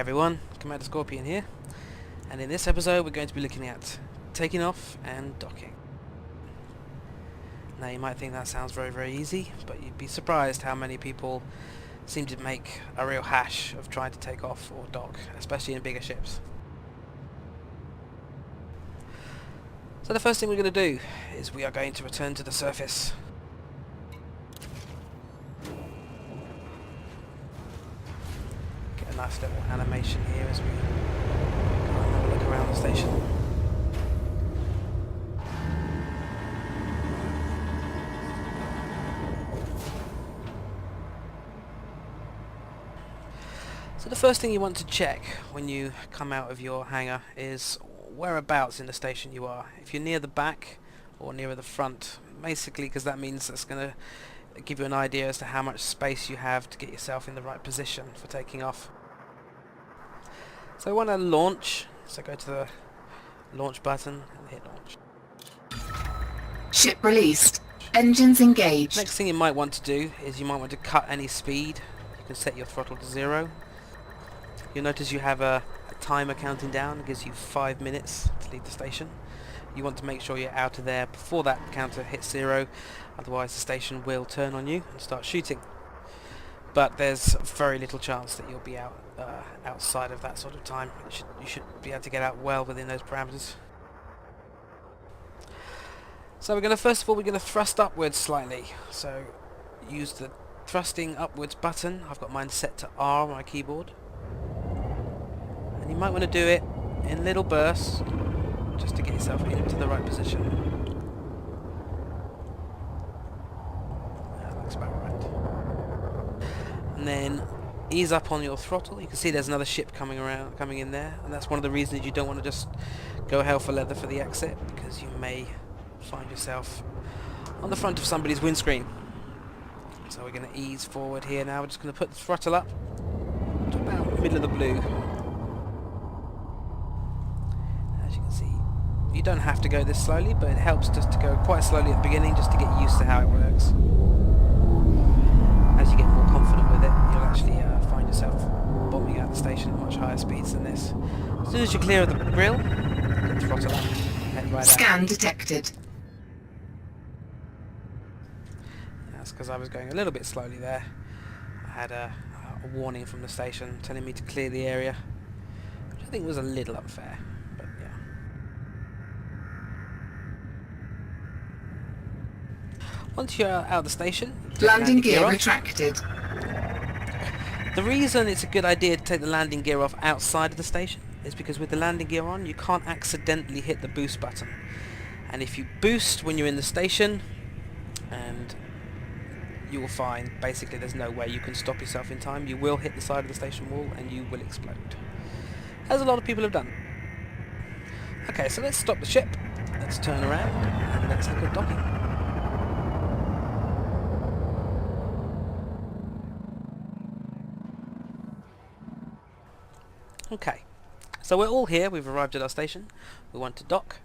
everyone, Commander Scorpion here, and in this episode we're going to be looking at taking off and docking. Now you might think that sounds very easy, but you'd be surprised how many people seem to make a real hash of trying to take off or dock, especially in bigger ships. So the first thing we're going to do is we are going to return to the surface. Get a nice little animation here as we go and have a look around the station. So the first thing you want to check when you come out of your hangar is whereabouts in the station you are. If you're near the back or nearer the front, basically because that means that's going to give you an idea as to how much space you have to get yourself in the right position for taking off. So I want to launch, so go to the launch button and hit launch. Ship released. Engines engaged. Next thing you might want to do is you might want to cut any speed. You can set your throttle to 0. You'll notice you have a timer counting down. It gives you 5 minutes to leave the station. You want to make sure you're out of there before that counter hits 0, otherwise the station will turn on you and start shooting. But there's very little chance that you'll be out outside of that sort of time. You should be able to get out well within those parameters. So we're going to first thrust upwards slightly. So use the thrusting upwards button. I've got mine set to R on my keyboard. You might want to do it in little bursts just to get yourself into the right position. That looks about right. And then ease up on your throttle. You can see there's another ship coming in there, and that's one of the reasons you don't want to just go hell for leather for the exit, because you may find yourself on the front of somebody's windscreen. So we're going to ease forward here now. We're just going to put the throttle up to about the middle of the blue. You don't have to go this slowly, but it helps just to go quite slowly at the beginning just to get used to how it works. As you get more confident with it, you'll actually find yourself bombing out the station at much higher speeds than this. As soon as you're clear of the grill, get the throttle up, head right Scan out. detected. That's because I was going a little bit slowly there. I had a warning from the station telling me to clear the area, which I think was a little unfair. Once you're out of the station, landing gear retracted. The reason it's a good idea to take the landing gear off outside of the station is because with the landing gear on, you can't accidentally hit the boost button. And if you boost when you're in the station, and you will find basically there's no way you can stop yourself in time. You will hit the side of the station wall and you will explode, as a lot of people have done. Okay, so let's stop the ship, let's turn around, and let's look at docking. Okay, so we're all here, we've arrived at our station, we want to dock.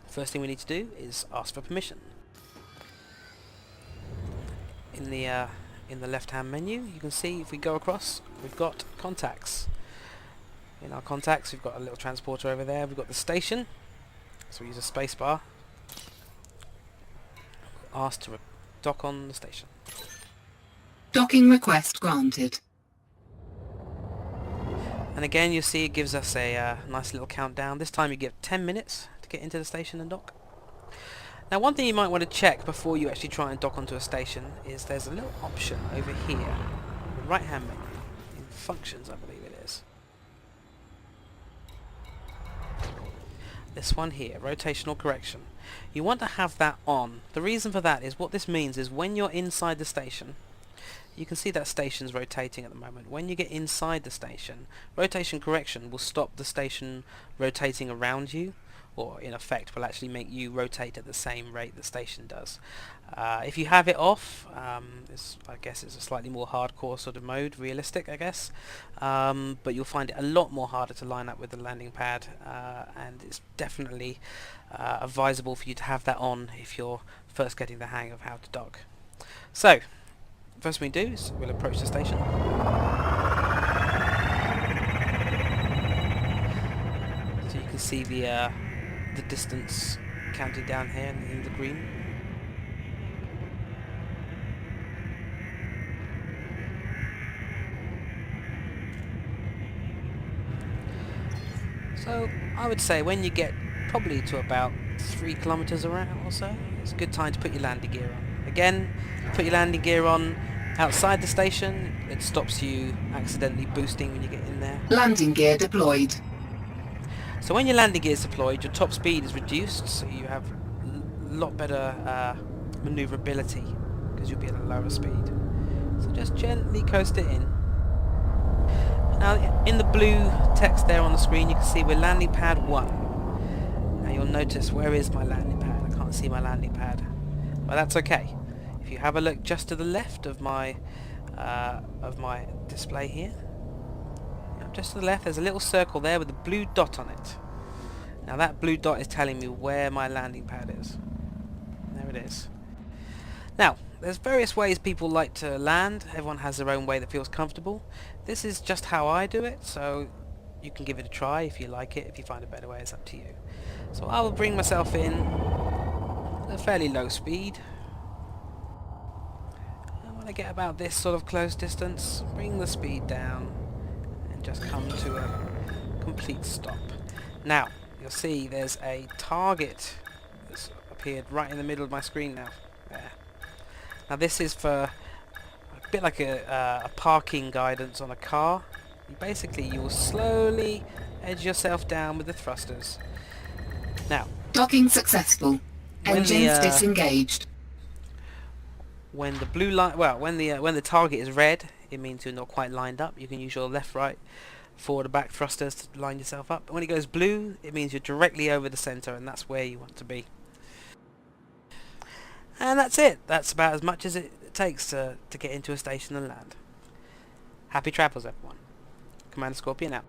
First thing we need to do is ask for permission. In the left hand menu you can see, if we go across, we've got contacts. In our contacts we've got a little transporter over there, we've got the station, so we use a space bar. Ask to dock on the station. Docking request granted. And again you see it gives us a nice little countdown. This time you get 10 minutes to get into the station and dock. Now one thing you might want to check before you actually try and dock onto a station is there's a little option over here in the right hand menu, in functions I believe it is. This one here, rotational correction. You want to have that on. The reason for that is what this means is when you're inside the station, you can see that station's rotating at the moment. When you get inside the station, rotation correction will stop the station rotating around you, or in effect will actually make you rotate at the same rate the station does. If you have it off, I guess it's a slightly more hardcore sort of mode, realistic I guess, but you'll find it a lot more harder to line up with the landing pad, and it's definitely advisable for you to have that on if you're first getting the hang of how to dock. So first thing we do is we'll approach the station. can see the distance counting down here in the green. So I would say when you get probably to about 3 kilometers around or so, it's a good time to put your landing gear on. Again, put your landing gear on outside the station. It stops you accidentally boosting when you get in there. Landing gear deployed. So when your landing gear is deployed, your top speed is reduced, so you have a lot better maneuverability because you'll be at a lower speed. So just gently coast it in. Now in the blue text there on the screen, you can see we're landing pad 1. Now you'll notice, where is my landing pad? I can't see my landing pad. Well, that's okay. If you have a look just to the left of my display here, just to the left, there's a little circle there with a blue dot on it. Now that blue dot is telling me where my landing pad is. There it is. Now, there's various ways people like to land. Everyone has their own way that feels comfortable. This is just how I do it, so you can give it a try if you like it. If you find a better way, it's up to you. So I will bring myself in at a fairly low speed. And when I get about this sort of close distance, bring the speed down and just come to a complete stop. Now, you'll see there's a target that's appeared right in the middle of my screen now. There. Now this is for a bit like a parking guidance on a car. Basically, you will slowly edge yourself down with the thrusters. Now, Docking successful. Engines disengaged. When the blue line, well, when the target is red, it means you're not quite lined up. You can use your left, right, forward, and back thrusters to line yourself up. When it goes blue, it means you're directly over the center, and that's where you want to be. And that's it. That's about as much as it takes to get into a station and land. Happy travels, everyone. Commander Scorpion out.